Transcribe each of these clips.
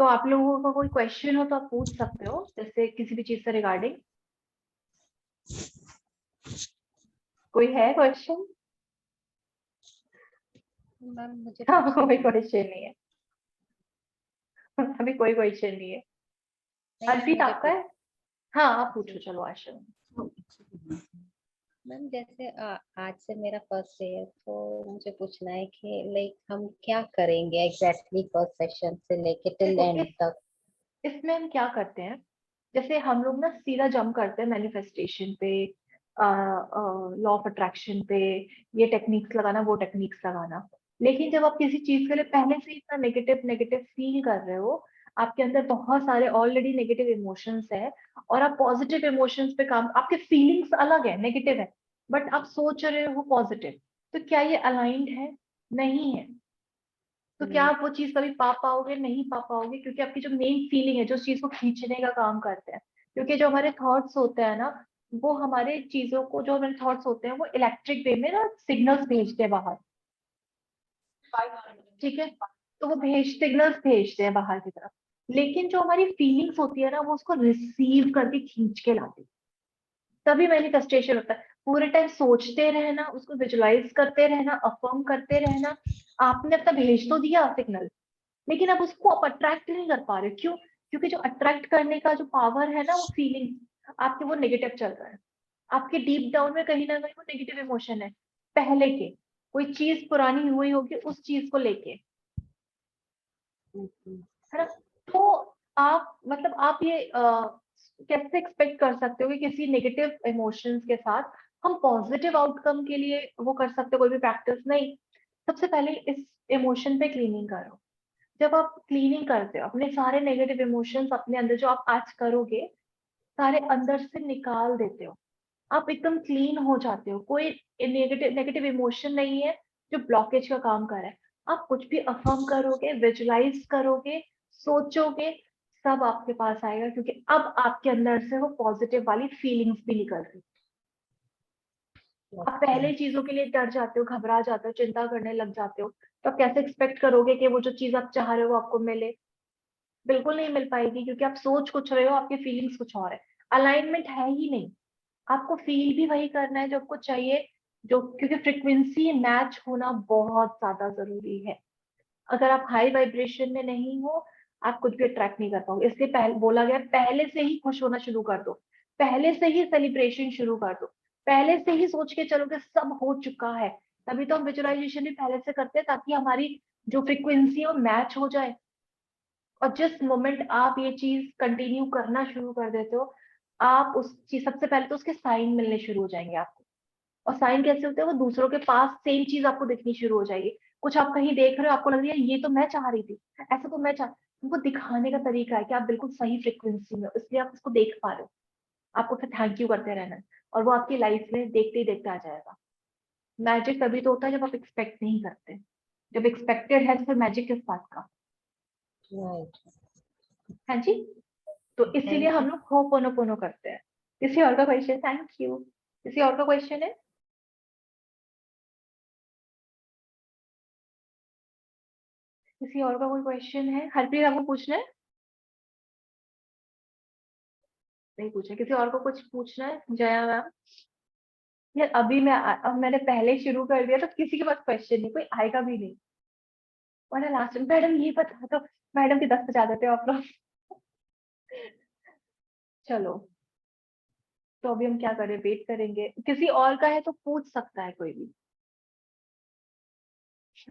तो आप लोगों का कोई क्वेश्चन हो तो आप पूछ सकते हो, जैसे किसी भी चीज से रिगार्डिंग। कोई है क्वेश्चन? मैम मुझे हाँ, पूछना कोई है। क्वेश्चन नहीं है। अभी कोई क्वेश्चन नहीं है। नहीं मैम हर्षित मुझे आपका है? हाँ, आप पूछो, चलो आशा। मैम जैसे आज से मेरा फर्स्ट डे है, तो मुझे पूछना है कि लाइक हम क्या करेंगे एग्जैक्टली फर्स्ट सेशन से लेके टिल देखो एंड तक। इसमें हम क्या करते हैं, जैसे हम लोग ना सीधा जंप करते हैं मैनिफेस्टेशन पे, लॉ ऑफ अट्रैक्शन पे, ये टेक्निक्स लगाना वो टेक्निक्स लगाना। लेकिन जब आप किसी चीज के लिए पहले से इतना नेगेटिव नेगेटिव फील कर रहे हो, आपके अंदर बहुत सारे ऑलरेडी नेगेटिव इमोशंस है, और आप पॉजिटिव इमोशंस पे काम, आपके फीलिंग्स अलग है, नेगेटिव है, बट आप सोच रहे हो पॉजिटिव, तो क्या ये अलाइंड है? नहीं है। तो क्या आप वो चीज कभी पा पाओगे? नहीं पा पाओगे, क्योंकि आपकी जो मेन फीलिंग है जो उस चीज को खींचने का काम करते हैं, क्योंकि जो हमारे थॉट्स होते हैं ना, वो हमारे चीजों को, जो हमारे थॉट्स होते हैं वो इलेक्ट्रिक वे में ना सिग्नल्स भेजते हैं बाहर। ठीक है, तो वो सिग्नल्स भेजते हैं बाहर की तरफ। लेकिन जो हमारी फीलिंग्स होती है ना, वो उसको रिसीव करके खींच के लाती है। तभी मैनिफेस्टेशन होता है। पूरे टाइम सोचते रहना, उसको विजुलाइज करते रहना, अफर्म करते रहना, आपने अपना भेज तो दिया सिग्नल, लेकिन अब उसको आप अट्रैक्ट नहीं कर पा रहे। क्यों? क्योंकि जो अट्रैक्ट करने का जो पावर है ना, वो फीलिंग आपके वो नेगेटिव चल रहा है। आपके डीप डाउन में कहीं ना कहीं वो नेगेटिव इमोशन है, पहले के, कोई चीज पुरानी हुई होगी उस चीज को लेके, है ना? तो आप मतलब आप ये कैसे एक्सपेक्ट कर सकते हो कि किसी नेगेटिव इमोशंस के साथ हम पॉजिटिव आउटकम के लिए वो कर सकते हो? कोई भी प्रैक्टिस नहीं। सबसे पहले इस इमोशन पे क्लीनिंग करो। जब आप क्लीनिंग करते हो अपने सारे नेगेटिव इमोशंस, अपने अंदर जो आप आज करोगे, सारे अंदर से निकाल देते हो, आप एकदम क्लीन हो जाते हो। कोई नेगेटिव नेगेटिव इमोशन नहीं है जो ब्लॉकेज का काम कर रहा है। आप कुछ भी अफर्म करोगे, विजुलाइज करोगे, सोचोगे, सब आपके पास आएगा, क्योंकि अब आपके अंदर से वो पॉजिटिव वाली फीलिंग्स भी निकल रही। आप पहले चीजों के लिए डर जाते हो, घबरा जाते हो, चिंता करने लग जाते हो, तो आप कैसे एक्सपेक्ट करोगे कि वो जो चीज आप चाह रहे हो वो आपको मिले? बिल्कुल नहीं मिल पाएगी, क्योंकि आप सोच कुछ रहे हो, आपकी फीलिंग्स कुछ और है। अलाइनमेंट है ही नहीं। आपको फील भी वही करना है जो आपको चाहिए, जो, क्योंकि फ्रिक्वेंसी मैच होना बहुत ज्यादा जरूरी है। अगर आप हाई वाइब्रेशन में नहीं हो, आप कुछ भी अट्रैक्ट नहीं कर पाओगे। इसलिए पहले बोला गया, पहले से ही खुश होना शुरू कर दो, पहले से ही सेलिब्रेशन शुरू कर दो, पहले से ही सोच के चलो कि सब हो चुका है। तभी तो हम विजुअलाइजेशन भी पहले से करते हैं, ताकि हमारी जो फ्रिक्वेंसी है वो मैच हो जाए। और जिस मोमेंट आप ये चीज कंटिन्यू करना शुरू कर देते हो, आप उस चीज, सबसे पहले तो उसके साइन मिलने शुरू हो जाएंगे आपको। और साइन कैसे होते हैं? वो दूसरों के पास सेम चीज आपको दिखनी शुरू हो जाएगी। कुछ आप कहीं देख रहे हो, आपको लग रही है ये तो मैं चाह रही थी, ऐसा तो मैं चाह, उनको दिखाने का तरीका है कि आप बिल्कुल सही फ्रिक्वेंसी में हो, इसलिए आप उसको देख पा रहे हो। आपको फिर थैंक यू करते रहना है, और वो आपकी लाइफ में देखते ही देखते आ जाएगा। मैजिक तभी तो होता है जब आप एक्सपेक्ट नहीं करते। जब एक्सपेक्टेड है तो फिर मैजिक किस बात का? राइट। हाँ जी। तो इसीलिए थैंक हम यू। लोग होपोनोपोनो करते हैं। किसी और का क्वेश्चन? Thank you. किसी और का क्वेश्चन है? किसी और का कोई क्वेश्चन है? हरप्रीत, आपको पूछना है? नहीं पूछा। किसी और को कुछ पूछना है? जया मैम? यार अभी अब मैंने पहले शुरू कर दिया, तो किसी के पास क्वेश्चन नहीं, कोई आएगा भी नहीं। वरना लास्ट में मैडम ये बता दो, मैडम की 10 बजा देते हो आप लोग। चलो, तो अभी हम क्या करें, वेट करेंगे। किसी और का है तो पूछ सकता है कोई भी।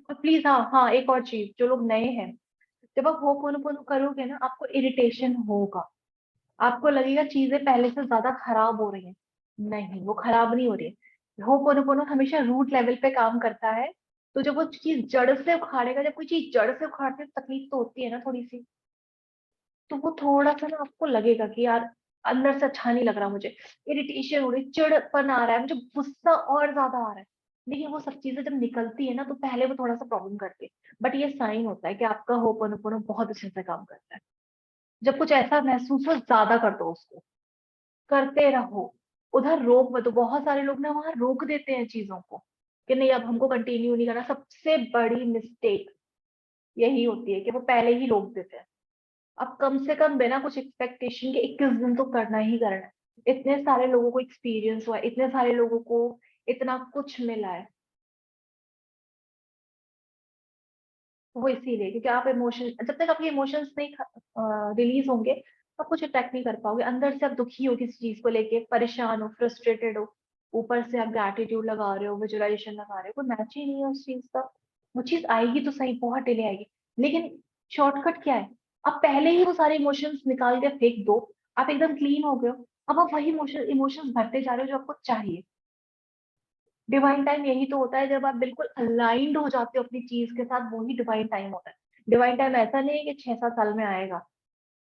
और प्लीज, हाँ हाँ, एक और चीज, जो लोग नए हैं, जब आप होपोनोपोनो करोगे ना, आपको इरिटेशन होगा। आपको लगेगा चीजें पहले से ज्यादा खराब हो रही हैं। नहीं, वो खराब नहीं हो रही है। होपोनोपोनो हमेशा रूट लेवल पे काम करता है। तो जब वो चीज जड़ से उखाड़ेगा, जब कोई चीज जड़ से उखाड़ते तो तकलीफ तो होती है ना थोड़ी सी। तो वो थोड़ा सा ना आपको लगेगा कि यार अंदर से अच्छा नहीं लग रहा, मुझे इरिटेशन हो रही, चिड़पन आ रहा है, मुझे गुस्सा और ज्यादा आ रहा है। लेकिन वो सब चीजें जब निकलती है ना, तो पहले वो थोड़ा सा प्रॉब्लम करती है, बट ये साइन होता है कि आपका होपोनोपोनो बहुत अच्छे से काम करता है। जब कुछ ऐसा महसूस हो, ज्यादा कर दो उसको, करते रहो। उधर रोक मत दो। बहुत सारे लोग ना वहां रोक देते हैं चीजों को, कि नहीं अब हमको कंटिन्यू नहीं करना। सबसे बड़ी मिस्टेक यही होती है कि वो पहले ही रोक देते हैं। अब कम से कम बिना कुछ एक्सपेक्टेशन के 21 दिन तो करना ही करना है। इतने सारे लोगों को एक्सपीरियंस हुआ है, इतने सारे लोगों को इतना कुछ मिला है। वो इसीलिए क्योंकि आप इमोशन, जब तक आपके इमोशंस नहीं रिलीज होंगे, आप कुछ अटैक नहीं कर पाओगे। अंदर से आप दुखी हो किसी चीज को लेके, परेशान हो, फ्रस्ट्रेटेड हो, ऊपर से आप ग्रैटिट्यूड लगा रहे हो, विजुअलाइजेशन लगा रहे हो, कोई मैच ही नहीं है उस चीज का। वो चीज आएगी तो सही, बहुत डिले आएगी, लेकिन शॉर्टकट क्या है? आप पहले ही वो सारे इमोशंस निकाल के फेंक दो, आप एकदम क्लीन हो गए हो। अब आप वही इमोशंस भरते जा रहे हो जो आपको चाहिए। डिवाइन टाइम यही तो होता है, जब आप बिल्कुल अलाइंड हो जाते हो अपनी चीज के साथ, वही डिवाइन टाइम होता है। डिवाइन टाइम ऐसा नहीं है कि 6-7 साल में आएगा,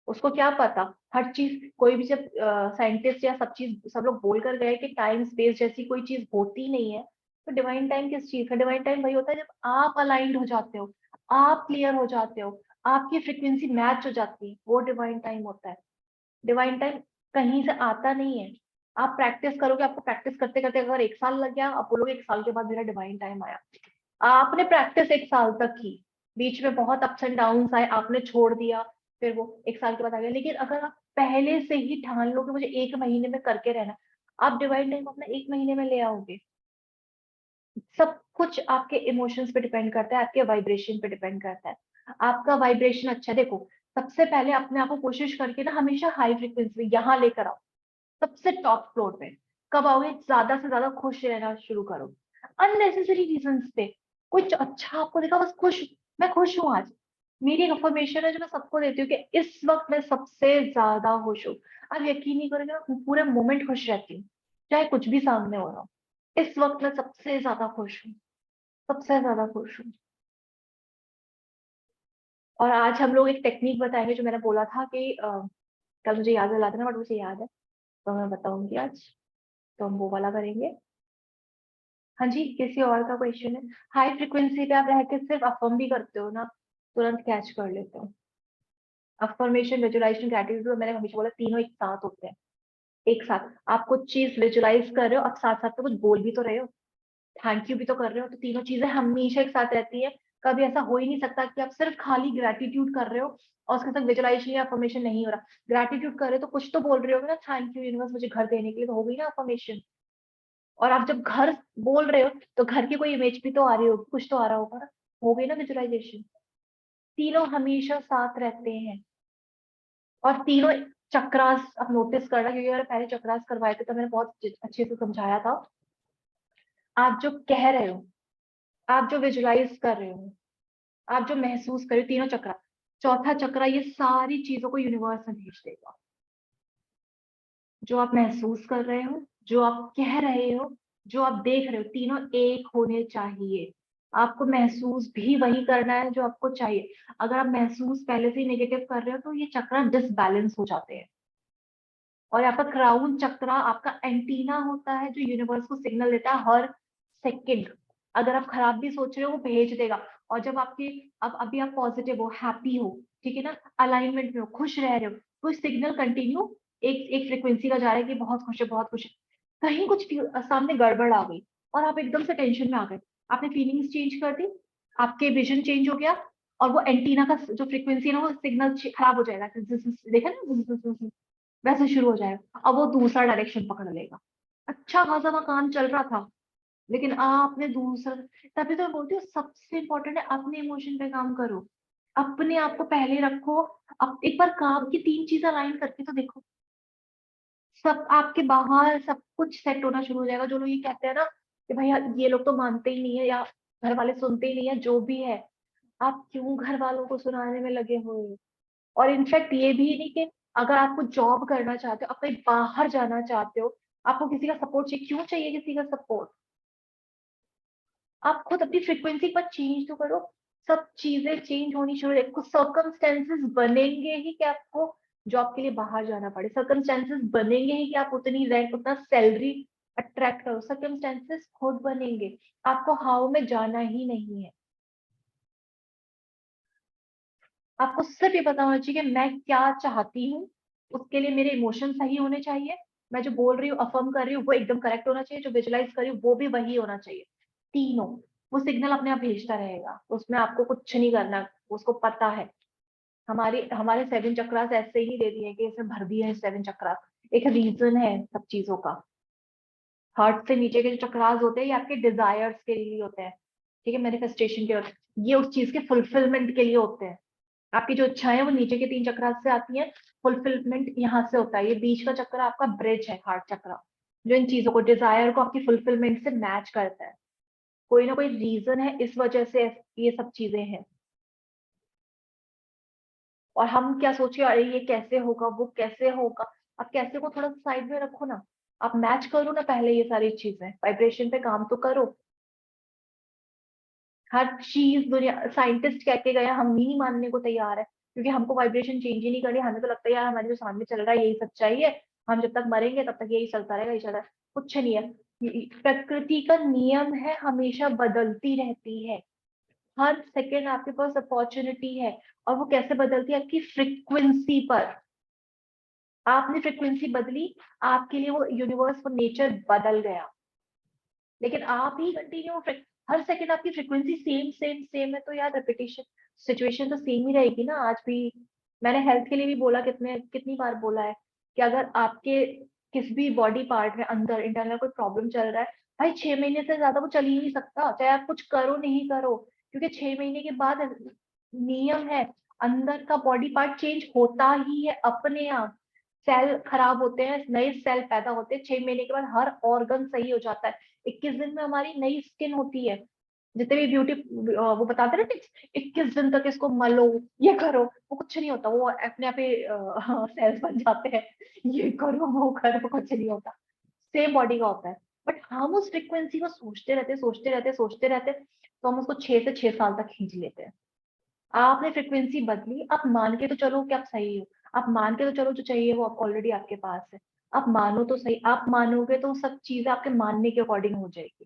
उसको क्या पता। हर चीज, कोई भी जब साइंटिस्ट या सब लोग बोल कर गए कि टाइम स्पेस जैसी कोई चीज होती नहीं है, तो डिवाइन टाइम किस चीज का? डिवाइन टाइम वही होता है जब आप अलाइंड हो जाते हो, आप क्लियर हो जाते हो, आपकी फ्रिक्वेंसी मैच हो जाती है, वो डिवाइन टाइम होता है। डिवाइन टाइम कहीं से आता नहीं है। आप प्रैक्टिस करोगे, आपको प्रैक्टिस करते करते अगर 1 साल लग गया, आप बोलोगे 1 साल के बाद मेरा डिवाइन टाइम आया। आपने प्रैक्टिस 1 साल तक की, बीच में बहुत अप्स एंड डाउन आए, आपने छोड़ दिया, फिर वो 1 साल के बाद आ गया। लेकिन अगर आप पहले से ही ठान लो कि मुझे 1 महीने में करके रहना, आप डिवाइन टाइम अपना 1 महीने में ले आओगे। सब कुछ आपके इमोशंस पे डिपेंड करता है, आपके वाइब्रेशन पे डिपेंड करता है। आपका वाइब्रेशन अच्छा, देखो, सबसे पहले अपने आप को कोशिश करके ना हमेशा हाई फ्रिक्वेंसी यहाँ लेकर आओ, सबसे टॉप फ्लोर पे। कब आओगे? ज्यादा से ज्यादा खुश रहना शुरू करो, अननेसेसरी रीजंस पे। कुछ अच्छा आपको देखा, बस खुश, मैं खुश हूँ आज। मेरी एक अफर्मेशन है जो मैं सबको देती हूँ कि इस वक्त मैं सबसे ज्यादा खुश हूँ। आप यकीन नहीं करोगे, मैं पूरे मोमेंट खुश रहती हूँ, चाहे कुछ भी सामने हो रहा हो। इस वक्त मैं सबसे ज्यादा खुश हूँ, सबसे ज्यादा खुश हूँ। और आज हम लोग एक टेक्निक बताएंगे जो मैंने बोला था कि कल मुझे याद दिला देना, बट मुझे याद है तो मैं बताऊंगी आज। तो हम वो वाला करेंगे। हाँ जी, किसी और का क्वेश्चन है? हाई फ्रिक्वेंसी पे आप रह के सिर्फ अफर्म भी करते हो ना, तुरंत कैच कर लेते हो। अफर्मेशन, विजुअलाइजेशन, ग्रेटिट्यूड, मैंने हमेशा बोला तीनों एक साथ होते हैं। एक साथ आप कुछ चीज विजुअलाइज कर रहे हो, आप साथ साथ में कुछ बोल भी तो रहे हो, थैंक यू भी तो कर रहे हो, तो तीनों चीजें हमेशा एक साथ रहती है। कभी ऐसा हो ही नहीं सकता कि आप सिर्फ खाली ग्रेटिट्यूड कर रहे हो और उसके साथ विजुअलाइजेशन या अफर्मेशन नहीं हो रहा। ग्रेटिट्यूड कर रहे हो तो कुछ तो बोल रहे हो ना, थैंक यू यूनिवर्स मुझे घर देने के लिए, तो हो गई ना अफर्मेशन। और आप जब घर बोल रहे हो तो घर की कोई इमेज भी तो आ रही होगी, कुछ तो आ रहा होगा ना, हो गई ना विजुअलाइजेशन। तीनों हमेशा साथ रहते हैं। और तीनों चक्रास आप नोटिस करना, क्योंकि मैंने पहले चक्रास करवाए थे तो मैंने बहुत अच्छे से समझाया था। आप जो कह रहे हो, आप जो विजुअलाइज कर रहे हो, आप जो महसूस कर रहे हो, तीनों चक्रा, चौथा चक्रा ये सारी चीजों को यूनिवर्स में भेज देगा। जो आप महसूस कर रहे हो, जो आप कह रहे हो, जो आप देख रहे हो, तीनों एक होने चाहिए। आपको महसूस भी वही करना है जो आपको चाहिए। अगर आप महसूस पहले से ही नेगेटिव कर रहे हो तो ये चक्र डिसबैलेंस हो जाते हैं। और आपका क्राउन चक्र आपका एंटीना होता है जो यूनिवर्स को सिग्नल देता है हर सेकंड। अगर आप खराब भी सोच रहे हो वो भेज देगा। और जब आपके, अब अभी आप पॉजिटिव हो, हैप्पी हो, ठीक है ना, अलाइनमेंट में हो, खुश रह रहे हो, तो सिग्नल कंटिन्यू एक एक फ्रिक्वेंसी का जा रहा है कि बहुत खुश है, बहुत खुश है। कहीं कुछ सामने गड़बड़ आ गई और आप एकदम से टेंशन में आ गए, आपने फीलिंग्स चेंज कर दी, आपके विजन चेंज हो गया, और वो एंटीना का जो फ्रिक्वेंसी है ना, वो सिग्नल खराब हो जाएगा, देखा ना, वैसे शुरू हो जाएगा। अब वो दूसरा डायरेक्शन पकड़ लेगा। अच्छा खासा वहां काम चल रहा था, लेकिन आपने दूसरा, तभी तो मैं बोलती हूँ सबसे इम्पोर्टेंट है अपने इमोशन पे काम करो, अपने आप को पहले रखो। अब एक बार काम की 3 चीजें अलाइन करके तो देखो, सब आपके बाहर सब कुछ सेट होना शुरू हो जाएगा। जो लोग ये कहते हैं ना कि भैया ये लोग तो मानते ही नहीं है या घर वाले सुनते ही नहीं है, जो भी है, आप क्यों घर वालों को सुनाने में लगे हुए हो? और इनफैक्ट ये भी नहीं कि अगर आपको जॉब करना चाहते हो, आप कहीं बाहर जाना चाहते हो, आपको किसी का सपोर्ट चाहिए, क्यों चाहिए किसी का सपोर्ट? आप खुद अपनी फ्रिक्वेंसी पर चेंज तो करो। सब चीजें चेंज होनी शुरू है, कुछ सर्कमस्टेंसेस बनेंगे ही कि आपको जॉब के लिए बाहर जाना पड़े, सर्कमस्टेंसेस बनेंगे ही कि आप उतनी रैंक, उतना सैलरी अट्रैक्ट करो, सर्कमस्टेंसेस खुद बनेंगे। आपको हाउ में जाना ही नहीं है। आपको सिर्फ ये पता होना चाहिए कि मैं क्या चाहती हूँ, उसके लिए मेरे इमोशन सही होने चाहिए, मैं जो बोल रही हूँ, अफर्म कर रही हूँ, वो एकदम करेक्ट होना चाहिए, जो विजुअलाइज कर रही हूँ वो भी वही होना चाहिए। तीनों, वो सिग्नल अपने आप भेजता रहेगा, उसमें आपको कुछ नहीं करना, उसको पता है। हमारे हमारे 7 चक्रास ऐसे ही नहीं दे दिए कि इसमें भर दिए हैं 7 चक्रास, एक रीजन है सब चीजों का। हार्ट से नीचे के जो चक्रास होते हैं ये आपके डिजायर्स के लिए होते हैं, ठीक है, मैनिफेस्टेशन के होते हैं, ये उस चीज के फुलफिलमेंट के लिए होते हैं। आपकी जो इच्छाएं हैं वो नीचे के 3 चक्रास से आती हैं, फुलफिलमेंट यहाँ से होता है। ये बीच का चक्र आपका ब्रिज है, हार्ट चक्र, जो इन चीजों को, डिजायर को आपकी फुलफिलमेंट से मैच करता है। कोई ना कोई रीजन है, इस वजह से ये सब चीजें हैं। और हम क्या सोचे, अरे ये कैसे होगा, वो कैसे होगा। आप कैसे को थोड़ा साइड में रखो ना, आप मैच करो ना पहले ये सारी चीजें, वाइब्रेशन पे काम तो करो। हर चीज दुनिया, साइंटिस्ट कह के गया, हम नहीं मानने को तैयार है, क्योंकि हमको वाइब्रेशन चेंज ही नहीं करनी। हमें तो लगता है यार हमारे जो सामने चल रहा है यही सच्चाई है, हम जब तक मरेंगे तब तक यही चलता रहेगा, यही चल रहा है। कुछ नहीं है, प्रकृति का नियम है, हमेशा बदलती रहती है। हर सेकेंड आपके पास अपॉर्चुनिटी है, और वो कैसे बदलती है, आपकी फ्रिक्वेंसी पर। आपने फ्रिक्वेंसी बदली, आपके लिए वो यूनिवर्स, वो नेचर बदल गया। लेकिन आप ही कंटिन्यू, हर सेकंड आपकी फ्रिक्वेंसी सेम सेम सेम है, तो यार रेपिटेशन, सिचुएशन तो सेम ही रहेगी ना। आज भी मैंने हेल्थ के लिए भी बोला, कितनी बार बोला है कि अगर आपके किसी भी बॉडी पार्ट में अंदर इंटरनल कोई प्रॉब्लम चल रहा है, भाई 6 महीने से ज्यादा वो चल ही नहीं सकता, चाहे आप कुछ करो नहीं करो, क्योंकि 6 महीने के बाद नियम है, अंदर का बॉडी पार्ट चेंज होता ही है अपने आप। सेल खराब होते हैं, नए सेल पैदा होते हैं, 6 महीने के बाद हर ऑर्गन सही हो जाता है। 21 दिन में हमारी नई स्किन होती है। जितने भी ब्यूटी वो बताते ना टिप्स, 21 दिन तक इसको मलो, ये करो, वो कुछ नहीं होता, वो अपने आप ही सेल्स बन जाते हैं। ये करो वो करो, कुछ नहीं होता, सेम बॉडी का होता है। बट हम उस फ्रिक्वेंसी को सोचते रहते सोचते रहते सोचते रहते, तो हम उसको 6 से 6 साल तक खींच लेते हैं। आपने फ्रिक्वेंसी बदली, आप मान के तो चलो कि आप सही हो, आप मान के तो चलो जो चाहिए वो आप ऑलरेडी आपके पास है। आप मानो तो सही, आप मानोगे तो सब चीजें आपके मानने के अकॉर्डिंग हो जाएगी।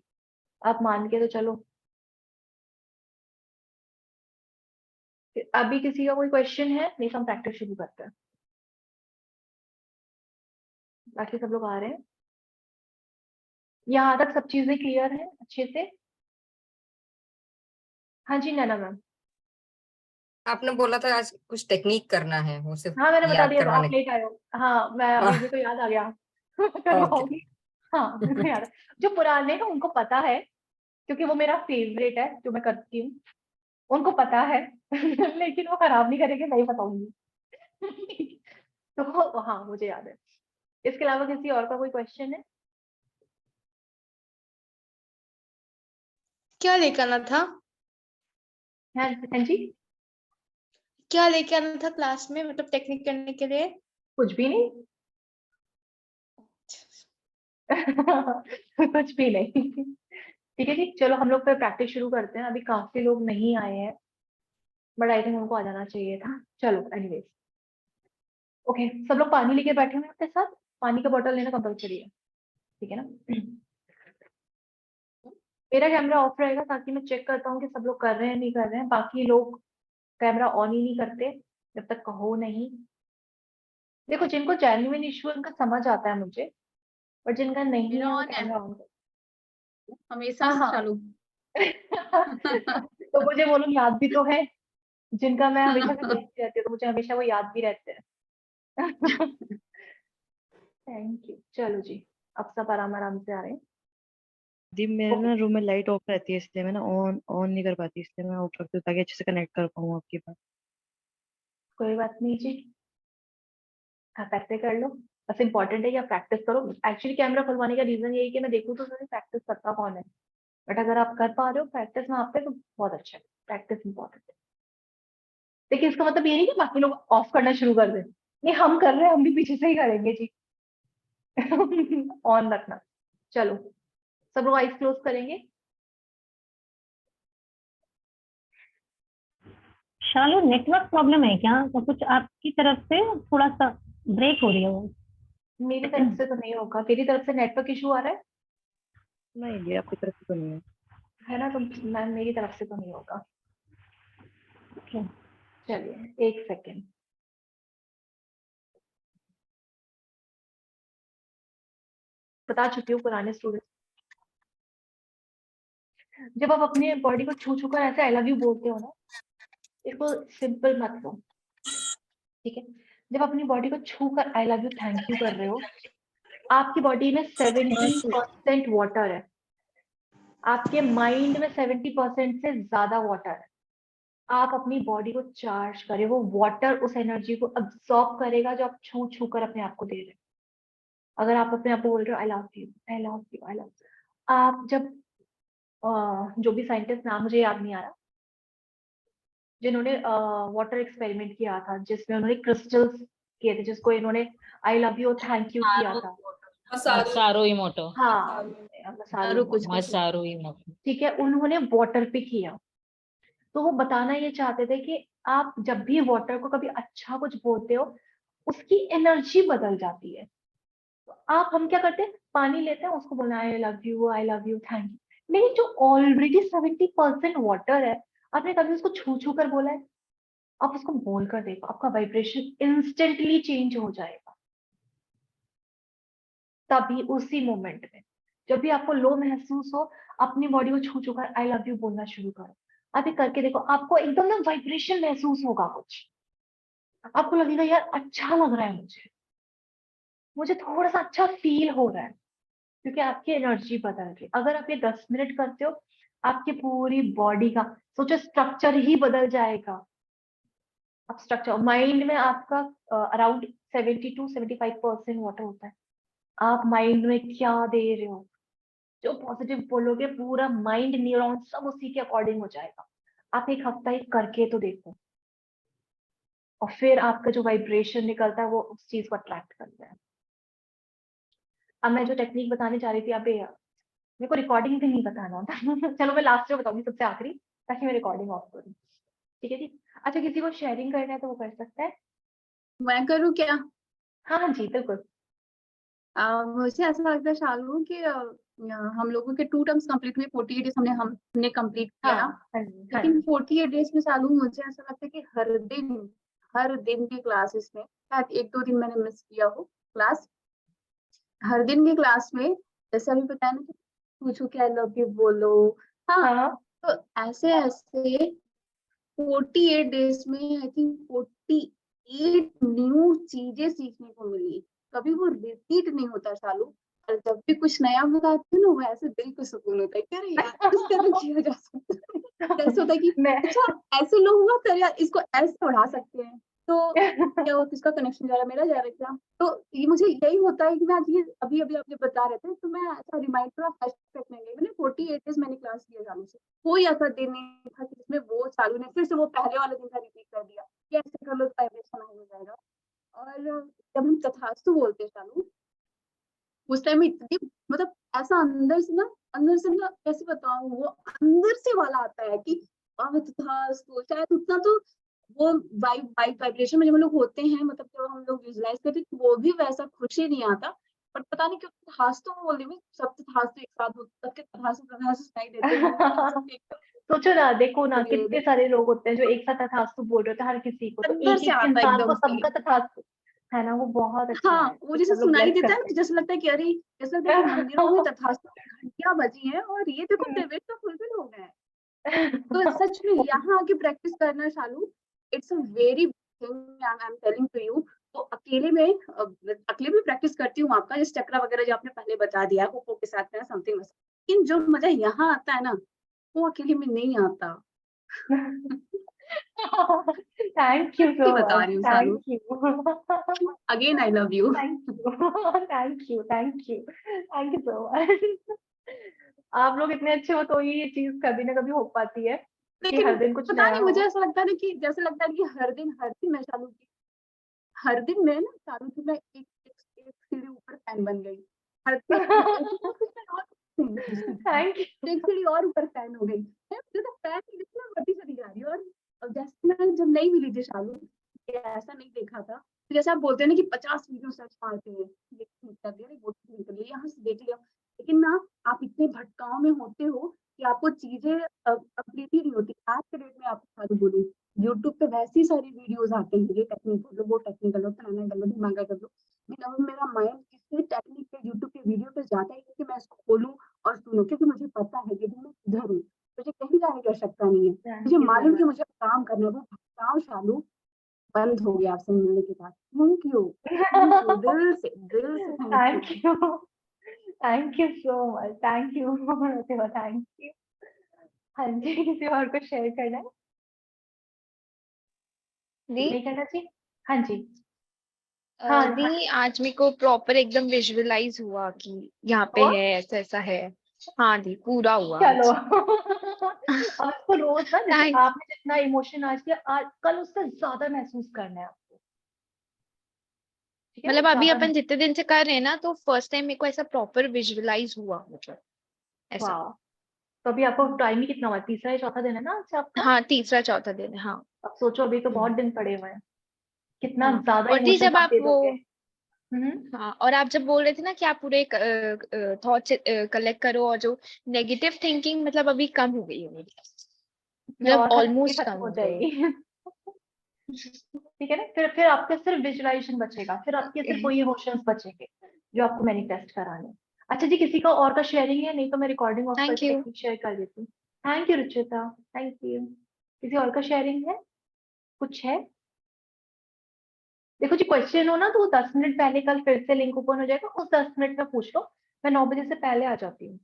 आप मान के तो चलो। अभी किसी का कोई क्वेश्चन है? नहीं तो हम प्रैक्टिस शुरू करते हैं। बाकी सब लोग आ रहे हैं? यहाँ तक सब चीजें क्लियर है अच्छे से? हाँ जी नैना मैम। आपने बोला था आज कुछ टेक्निक करना है, वो सिर्फ हाँ मैंने बता याद दिया था, आप करवाने। लेट आए हो। हाँ मैं अभी मेरे को याद आ गया। ओके। करवाऊंगी। हाँ मेरे को याद है, जो पुराने हैं उनको पता है, क्योंकि वो मेरा फेवरेट है जो मैं करती हूँ, उनको पता है। लेकिन वो खराब नहीं करेंगे, मैं ही बताऊंगी। तो हाँ मुझे याद है। इसके अलावा किसी और का कोई क्वेश्चन है? क्या लेके आना था? हाँ हाँ जी। क्या लेके आना था क्लास में, मतलब टेक्निक करने के लिए? कुछ भी नहीं। कुछ भी नहीं। ठीक है जी, चलो हम लोग फिर प्रैक्टिस शुरू करते हैं। अभी काफी लोग नहीं आए हैं, बट आई थिंक उनको आ जाना चाहिए था। चलो एनीवेज, ओके, सब लोग पानी लेके बैठे हुए हैं अपने साथ, पानी का बोतल लेना कंपलसरी है, ठीक है ना? मेरा कैमरा ऑफ रहेगा ताकि मैं चेक करता हूँ कि सब लोग कर रहे हैं नहीं कर रहे हैं। बाकी लोग कैमरा ऑन ही नहीं करते जब तक कहो नहीं। देखो जिनको जेन्युइन इशू है उनका समझ आता है मुझे, और जिनका नहीं है वो ऑन है कैमरा ऑन कर। हमेशा हाँ से हाँ। चालू। तो मुझे वो लोग याद भी तो है, जिनका मैं हमेशा से देखती रहती हूँ, तो मुझे हमेशा वो याद भी रहते हैं। Thank you. चलो जी, अब सब आराम आराम से आ रहे हैं। दी मेरे ओके, ना रूम में लाइट ऑफ रहती है, इसलिए मैं ना ऑन ऑन नहीं कर पाती, इसलिए मैं ऑफ रखती हूँ ताकि अच्छे से कनेक्ट कर पाऊँ आपकी बात। कोई बात नहीं जी, आप ऐसे कर लो। बस इम्पोर्टेंट है कि आप प्रैक्टिस करो। एक्चुअली कैमरा खुलवाने का रीजन यही है कि मैं देखूँ तो सही प्रैक्टिस करता कौन है। बट अगर आप कर पा रहे हो प्रैक्टिस वहां पे, तो बहुत अच्छा है। प्रैक्टिस इंपॉर्टेंट है। देखिए इसका मतलब ये नहीं कि बाकी लोग ऑफ करना शुरू कर दें, नहीं हम कर रहे हैं, हम भी पीछे से ही करेंगे जी। ऑन रखना। चलो, सब लोग आइज क्लोज करेंगे। शालू नेटवर्क प्रॉब्लम है क्या, तो कुछ आपकी तरफ से थोड़ा सा ब्रेक हो रही है वो? मेरी तरफ से तो नहीं होगा, तेरी तरफ से नेटवर्क इशू आ रहा नहीं ये आपकी तरफ से तो नहीं है। है ना? तो मैम मेरी तरफ से तो नहीं होगा। Okay. चलिए एक सेकेंड। बता चुकी हूँ पुराने स्टूडेंट, जब आप अपने बॉडी को छू छू कर ऐसे आई लव यू बोलते हो ना, इसको सिंपल मत लो। ठीक है? जब अपनी बॉडी को छूकर आई लव यू, थैंक यू कर रहे हो, आपकी बॉडी में 70% वाटर है, आपके माइंड में 70% से ज़्यादा वाटर है। आप अपनी बॉडी को चार्ज करें, वो वाटर उस एनर्जी को अब्सॉर्ब करेगा जो आप छू कर अपने आप को दे रहे हैं। अगर आप अपने आप को बोल रहे हो आई love you, I love you, I love you, आप जब जो भी साइंटिस्ट, नाम मुझे याद नहीं आ रहा, जिन्होंने वाटर एक्सपेरिमेंट किया था जिसमें उन्होंने क्रिस्टल्स किए थे, जिसको इन्होंने आई लव यू थैंक यू किया था। मसारू इमोटो, हाँ, मसारू इमोटो। ठीक है, उन्होंने वाटर पे किया। तो वो बताना ये चाहते थे कि आप जब भी वाटर को कभी अच्छा कुछ बोलते हो, उसकी एनर्जी बदल जाती है। तो आप, हम क्या करते हैं, पानी लेते हैं, उसको बोलना आई लव यू, थैंक यू। लेकिन जो ऑलरेडी 70% वाटर है, आपने कभी उसको छू कर बोला है? आप उसको बोल कर देखो, आपका वाइब्रेशन इंस्टेंटली चेंज हो जाएगा। तभी उसी मोमेंट में, जब भी आपको लो महसूस हो, अपनी बॉडी को छू कर आई लव यू बोलना शुरू करो। आप ये करके देखो, आपको एकदम ना वाइब्रेशन महसूस होगा कुछ, आपको लगेगा यार अच्छा लग रहा है, मुझे थोड़ा सा अच्छा फील हो रहा है, क्योंकि आपकी एनर्जी बदल रही। अगर आप ये 10 मिनट करते हो, आपकी पूरी बॉडी का सोचो स्ट्रक्चर ही बदल जाएगा। आप स्ट्रक्चर, माइंड में आपका अराउंड 70 to 75% वाटर होता है। आप माइंड में क्या दे रहे हो, जो पॉजिटिव बोलोगे, पूरा माइंड, न्यूरॉन सब उसी के अकॉर्डिंग हो जाएगा। आप एक हफ्ता ही करके तो देखो, और फिर आपका जो वाइब्रेशन निकलता है वो उस चीज को अट्रैक्ट करता है। अब मैं जो टेक्निक बताने जा रही थी, अबे मेरे को रिकॉर्डिंग भी नहीं बताना होता। चलो मैं लास्ट में बताऊंगी, सबसे आखिरी, ताकि मैं रिकॉर्डिंग ऑफ करूँ। ठीक है जी? अच्छा, किसी को शेयरिंग करना है तो वो कर सकता है। मैं करूँ क्या? हाँ हाँ जी, बिल्कुल। मुझे ऐसा लगता है शालू कि हम लोगों के 2 टर्म्स कंप्लीट हुए, 48 डेज हमने कंप्लीट हाँ किया। हाँ जी, हाँ लेकिन जी। 48 डेज में शालू मुझे ऐसा लगता है कि हर दिन की क्लासेस में, शायद 1-2 दिन मैंने मिस किया हो क्लास, हर दिन की क्लास में जैसे अभी बताया ना कि पूछो क्या, आई लव यू बोलो। हाँ, हाँ तो ऐसे ऐसे 48 डेज में आई थिंक 48 न्यू चीजें सीखने को मिली। कभी वो रिपीट नहीं होता शालू। और जब भी कुछ नया बताती हूँ ना, वो ऐसे दिल को सुकून होता है कि अरे यार इस तरह किया जा सकता है। जैसे होता है कि मैं अच्छा ऐसे लोग हुआ तो यार इसको ऐसे बढ़ा सकते हैं, तो क्या वो किसका कनेक्शन जा रहा है, मेरा जा रहा है क्या? तो ये मुझे यही होता है कि मैं आज ये अभी अभी आप जब बता रहे थे तो मैं ऐसा रिमाइंडर ऑफ फ्लैशबैक में गई। मैंने 48 डेज मैंने क्लास किया चालू से, कोई ऐसा दिन नहीं था कि जिसमें वो चालू ने फिर से वो पहले वाले दिन का रिपीट कर दिया कि ऐसे कर लो तो वाइब्रेशन हो जाएगा। और जब हम तथास्तु बोलते हैं चालू, उस टाइम में इतनी मतलब ऐसा अंदर से ना कैसे बताऊं, वो अंदर से वाला आता है कि तथास्तु। शायद उतना तो वो वाइब्रेशन में जब हम लोग होते हैं, मतलब जब हम लोग विजुलाइज करते हैं तो वो भी वैसा खुशी नहीं आता। बट पता नहीं क्यों तथास्तु बोलने में सब तथास्तु एक साथ सबके तथास्तु सुनाई देते हैं। सोचो ना, देखो ना, तो कितने सारे लोग होते हैं जो एक साथ तथास्तु बोल रहे होते हैं हर किसी को, तो अंदर एक से एक आता है इंसान को एकदम से। सबका तथास्तु है ना, वो बहुत अच्छा हाँ, है, वो तो जैसे सब लोग सुनाई ब्लेस देता है ना, करते तो जैसे लगता है कि अरे, जैसे लगता है कि मंदिरों में तथास्तु घंटियां बजी हैं और ये देखो हैं। मेरे विश तो फुलफिल हो गए हैं। तो सच में यहाँ आके प्रैक्टिस करना Shalu, it's a very thing I am telling to you. तो अकेले में प्रैक्टिस करती हूँ आपका, जैसे चक्रा वगैरह जो आपने पहले बता दिया होपो के साथ में समथिंग, लेकिन जो मजा यहाँ आता है ना, वो अकेले में नहीं आता। थैंक यू सच्ची सो बता मच, रही हूँ Shalu, thank you. Again I love you. Thank you, thank you, thank you, thank you so much. आप लोग इतने अच्छे हो तो ही ये चीज कभी ना कभी हो पाती है, कि लेकिन हर दिन कुछ पता नया नहीं, हो। मुझे ऐसा लगता है ना कि जैसे लगता है कि हर दिन मैं शालू की, हर दिन मैं ना चालू थी, मैं एक सीढ़ी ऊपर फैन बन गई। हर दिन थैंक यू। एक सीढ़ी और ऊपर फैन हो गई। मुझे तो फैन की कितना बढ़ती चली जा रही है। और अब जैसे मैं जब नहीं मिली थी शालू, ऐसा नहीं देखा था, तो जैसे आप बोलते हैं ना कि 50 वीडियो सर्च मारते हैं, ये निकल गया, वो निकल गया, यहाँ से देख लिया, लेकिन ना आप इतने भटकाव में होते हो कि आपको चीजें अपडेट ही नहीं होती। आज के डेट में आपको शालू बोलूं, यूट्यूब पे वैसी सारी वीडियोस आते हैं, ये टेक्निक कर लो, वो टेक्निक कर लो, फलाना कर लो, ढिमाका कर लो, लेकिन अब मेरा माइंड किसी टेक्निक पे यूट्यूब पे वीडियो पे जाता ही नहीं कि मैं इसको खोलूं और सुनूं, क्योंकि मुझे पता है कि मैं किधर हूँ, मुझे कहीं जाने की आवश्यकता नहीं है। मुझे थैंक यू सो मालूम कि मच। मुझे काम करना है, वो भटकाव शालू बंद हो गया आपसे मिलने के बाद। थैंक यू दिल से thank you thank you so much, thank you Pratibha, thank you. हाँ जी, किसी और को शेयर करना है? दी नहीं करना जी? हाँ जी। हाँ, हाँ। दी आज मेरे को प्रॉपर एकदम विजुअलाइज हुआ कि यहाँ पे हुआ? है, ऐसा है। हाँ दी, पूरा हुआ चलो आज। आपको रोज ना, जैसे Thank- आपने जितना इमोशन आज किया, आज कल उससे ज्यादा महसूस करना है आपको, ठीक है ना? मतलब अभी ज्यादा अपन जितने दिन से कर रहे हैं ना, तो फर्स्ट टाइम मेरे को ऐसा प्रॉपर विजुअलाइज हुआ, मतलब ऐसा। वाह। तो अभी आपको टाइम ही कितना हुआ? तीसरा या चौथा दिन है ना आज आपका? हाँ, तीसरा चौथा दिन है, हाँ। अब सोचो, अभी तो बहुत दिन पड़े हुए हैं, कितना ज्यादा और दी इमोशन जब आप आप दे वो, दोगे। हाँ, और आप जब बोल रहे थे ना कि आप पूरे थॉट्स कलेक्ट करो, और जो नेगेटिव थिंकिंग मतलब अभी कम हो गई है मेरी, ये मतलब और ऑलमोस्ट खत्म कम हो हो गई है। जाएगी ठीक है ना? फिर आपका सिर्फ विजुअलाइजेशन बचेगा, फिर आपके सिर्फ वही इमोशंस बचेंगे जो आपको मैनिफेस्ट कराने हैं। अच्छा जी, किसी का और का शेयरिंग है? नहीं तो मैं रिकॉर्डिंग ऑफ थैंक करके यू। टेक्निक शेयर कर देती हूँ। Thank you Ruchita, thank you. किसी और का शेयरिंग है? कुछ है? देखो जी, क्वेश्चन हो ना तो 10 मिनट पहले कल फिर से लिंक ओपन हो जाएगा, उस 10 मिनट में पूछ लो, मैं 9 बजे से पहले आ जाती हूँ,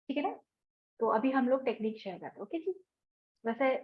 ठीक है ना? तो अभी हम लोग टेक्निक शेयर करते हैं, ओके जी? वैसे